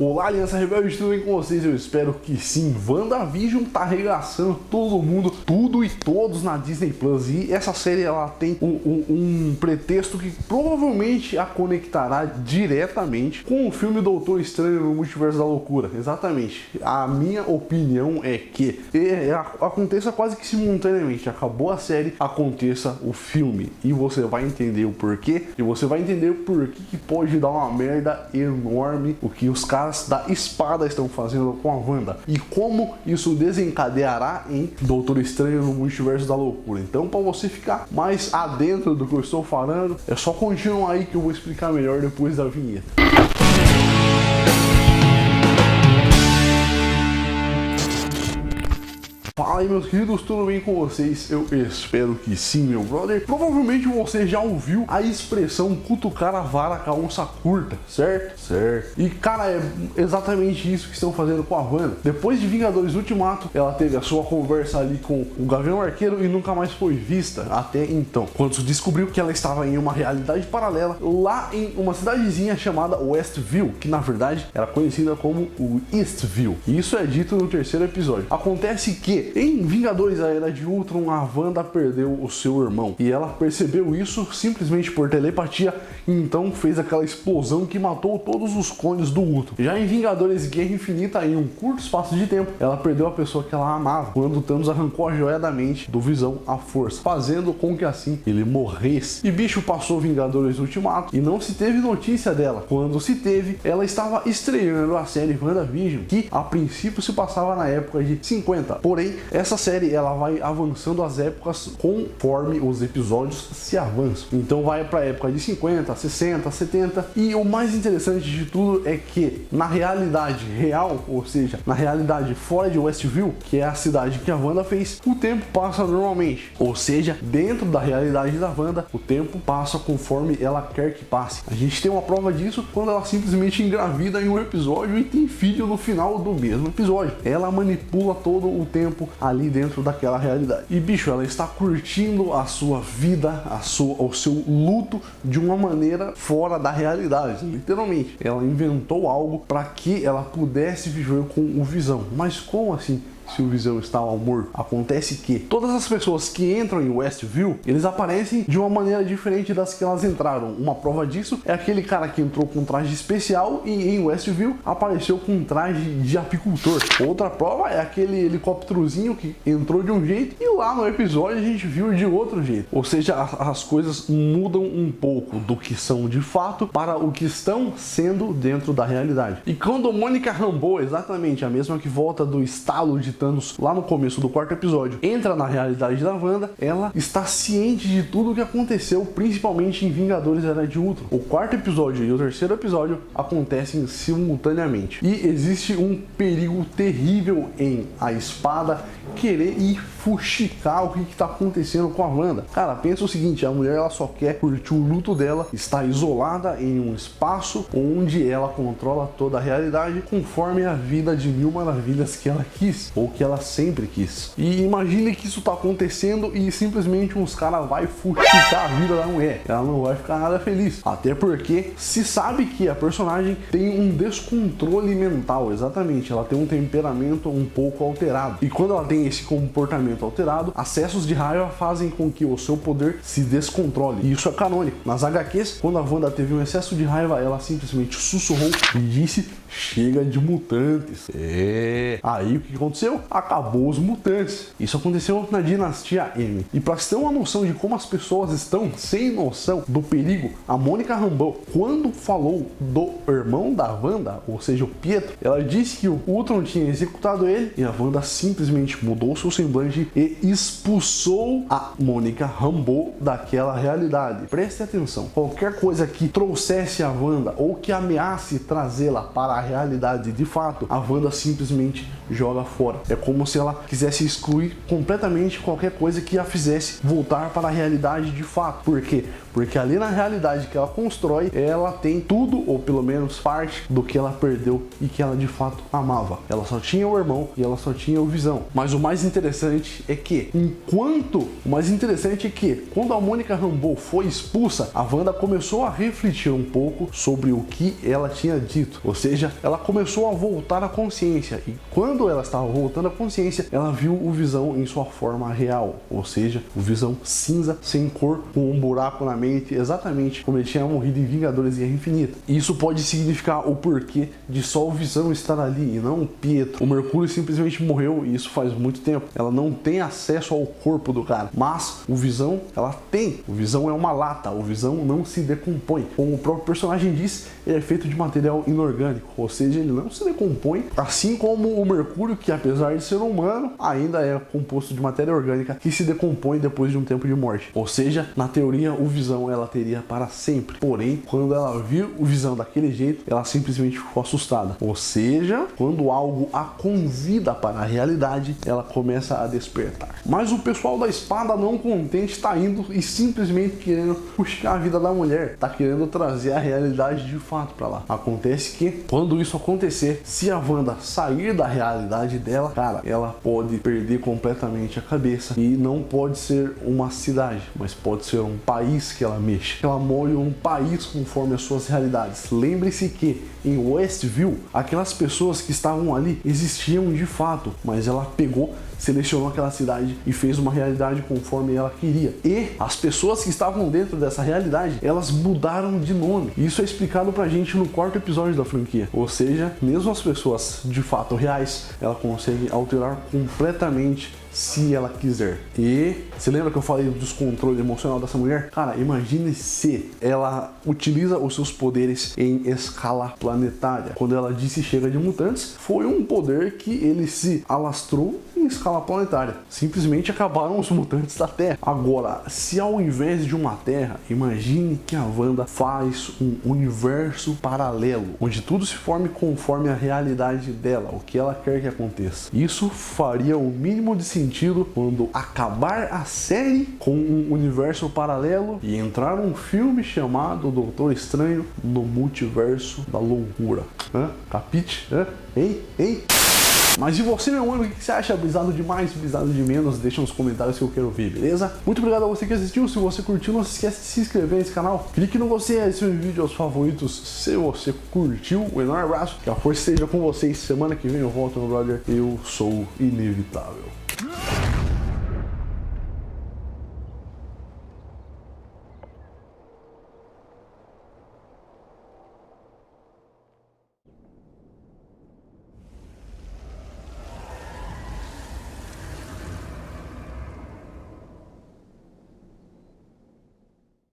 Olá, Aliança Rebelde, tudo bem com vocês? Eu espero que sim. WandaVision tá arregaçando todo mundo, tudo e todos na Disney Plus. E essa série ela tem um pretexto que provavelmente a conectará diretamente com o filme Doutor Estranho no Multiverso da Loucura. Exatamente. A minha opinião é que aconteça quase que simultaneamente. Acabou a série, aconteça o filme. E você vai entender o porquê. E você vai entender o porquê que pode dar uma merda enorme o que os caras da espada estão fazendo com a Wanda e como isso desencadeará em Doutor Estranho no Multiverso da Loucura. Então, para você ficar mais adentro do que eu estou falando, é só continuar aí que eu vou explicar melhor depois da vinheta. Fala aí, meus queridos, tudo bem com vocês? Eu espero que sim, meu brother. Provavelmente você já ouviu a expressão cutucar a vara com a onça curta, certo? Certo. E cara, é exatamente isso que estão fazendo com a Wanda. Depois de Vingadores Ultimato, ela teve a sua conversa ali com o Gavião Arqueiro e nunca mais foi vista até então, quando descobriu que ela estava em uma realidade paralela lá em uma cidadezinha chamada Westview, que na verdade era conhecida como o Eastview. E isso é dito no terceiro episódio. Acontece que em Vingadores a Era de Ultron, a Wanda perdeu o seu irmão e ela percebeu isso simplesmente por telepatia, e então fez aquela explosão que matou todos os clones do Ultron. Já em Vingadores Guerra Infinita, em um curto espaço de tempo, ela perdeu a pessoa que ela amava quando Thanos arrancou a joia da mente do Visão à força, fazendo com que assim ele morresse. E bicho, passou Vingadores Ultimato e não se teve notícia dela. Quando se teve, ela estava estreando a série WandaVision, que a princípio se passava na época de 50, porém essa série ela vai avançando as épocas conforme os episódios se avançam. Então vai para a época de 50, 60, 70. E o mais interessante de tudo é que na realidade real, ou seja, na realidade fora de Westview, que é a cidade que a Wanda fez, o tempo passa normalmente. Ou seja, dentro da realidade da Wanda, o tempo passa conforme ela quer que passe. A gente tem uma prova disso quando ela simplesmente engravida em um episódio e tem filho no final do mesmo episódio. Ela manipula todo o tempo ali dentro daquela realidade. E bicho, ela está curtindo a sua vida, o seu luto de uma maneira fora da realidade, literalmente. Ela inventou algo para que ela pudesse viver com o Visão. Mas como assim? Se o Visão estava morto? Acontece que todas as pessoas que entram em Westview, eles aparecem de uma maneira diferente das que elas entraram. Uma prova disso é aquele cara que entrou com traje especial e em Westview apareceu com traje de apicultor. Outra prova é aquele helicópterozinho que entrou de um jeito e lá no episódio a gente viu de outro jeito. Ou seja, as coisas mudam um pouco do que são de fato para o que estão sendo dentro da realidade. E quando Monica Rambeau, exatamente a mesma que volta do estalo de Thanos lá no começo do quarto episódio, entra na realidade da Wanda, ela está ciente de tudo o que aconteceu, principalmente em Vingadores Era de Ultron. O quarto episódio e o terceiro episódio acontecem simultaneamente. E existe um perigo terrível em a espada querer ir fuxicar o que está acontecendo com a Wanda. Cara, pensa o seguinte, a mulher ela só quer curtir o luto dela, está isolada em um espaço onde ela controla toda a realidade conforme a vida de mil maravilhas que ela quis, ou que ela sempre quis. E imagine que isso está acontecendo e simplesmente uns caras vai fuxicar a vida da mulher. Ela não vai ficar nada feliz. Até porque se sabe que a personagem tem um descontrole mental, exatamente. Ela tem um temperamento um pouco alterado. E quando ela tem esse comportamento alterado, acessos de raiva fazem com que o seu poder se descontrole. E isso é canônico. Nas HQs, quando a Wanda teve um excesso de raiva, ela simplesmente sussurrou e disse: chega de mutantes. Aí o que aconteceu? Acabou os mutantes. Isso aconteceu na Dinastia M. E para você ter uma noção de como as pessoas estão sem noção do perigo, a Monica Rambeau, quando falou do irmão da Wanda, ou seja, o Pietro, ela disse que o Ultron tinha executado ele e a Wanda simplesmente mudou seu semblante e expulsou a Monica Rambeau daquela realidade. Preste atenção, qualquer coisa que trouxesse a Wanda ou que ameace trazê-la para a realidade de fato, a Wanda simplesmente joga fora. É como se ela quisesse excluir completamente qualquer coisa que a fizesse voltar para a realidade de fato. Por quê? Porque ali na realidade que ela constrói, ela tem tudo, ou pelo menos parte, do que ela perdeu e que ela de fato amava. Ela só tinha o irmão e ela só tinha o Visão. Mas o mais interessante interessante é que quando a Mônica Rambeau foi expulsa, a Wanda começou a refletir um pouco sobre o que ela tinha dito, ou seja, ela começou a voltar à consciência, e quando ela estava voltando à consciência, ela viu o Visão em sua forma real, ou seja, o Visão cinza, sem cor, com um buraco na mente, exatamente como ele tinha morrido em Vingadores Guerra Infinita. Isso pode significar o porquê de só o Visão estar ali e não o Pietro. O Mercúrio simplesmente morreu, e isso faz muito tempo. Ela não tem acesso ao corpo do cara, mas o Visão, ela tem. O Visão é uma lata, o Visão não se decompõe. Como o próprio personagem diz, ele é feito de material inorgânico, ou seja, ele não se decompõe, assim como o Mercúrio, que apesar de ser humano, ainda é composto de matéria orgânica que se decompõe depois de um tempo de morte. Ou seja, na teoria, o Visão ela teria para sempre. Porém, quando ela viu o Visão daquele jeito, ela simplesmente ficou assustada. Ou seja, quando algo a convida para a realidade, ela começa a despertar. Mas o pessoal da espada, não contente, está indo e simplesmente querendo puxar a vida da mulher, tá querendo trazer a realidade de fato para lá. Acontece que quando isso acontecer, se a Wanda sair da realidade dela, cara, ela pode perder completamente a cabeça, e não pode ser uma cidade, mas pode ser um país que ela mexa. Ela molha um país conforme as suas realidades. Lembre-se que em Westview, aquelas pessoas que estavam ali existiam de fato, mas ela pegou, selecionou aquela cidade e fez uma realidade conforme ela queria. E as pessoas que estavam dentro dessa realidade, elas mudaram de nome. Isso é explicado pra gente no 4º episódio da franquia. Ou seja, mesmo as pessoas de fato reais, ela consegue alterar completamente se ela quiser. E você lembra que eu falei do descontrole emocional dessa mulher? Cara, imagine se ela utiliza os seus poderes em escala planetária. Quando ela disse chega de mutantes, foi um poder que ele se alastrou em escala planetária. Simplesmente acabaram os mutantes da Terra. Agora, se ao invés de uma Terra, imagine que a Wanda faz um universo paralelo, onde tudo se forme conforme a realidade dela, o que ela quer que aconteça. Isso faria o mínimo de sentido quando acabar a série com um universo paralelo e entrar um filme chamado Doutor Estranho no Multiverso da Loucura. Capite? Hein? Mas e você, meu amigo, o que você acha? Brisado de mais, brisado de menos? Deixa nos comentários que eu quero ver, beleza? Muito obrigado a você que assistiu. Se você curtiu, não se esquece de se inscrever nesse canal. Clique no gostei, adicione o vídeo aos favoritos se você curtiu. Um enorme abraço, que a força esteja com vocês. Semana que vem eu volto, meu brother. Eu sou inevitável.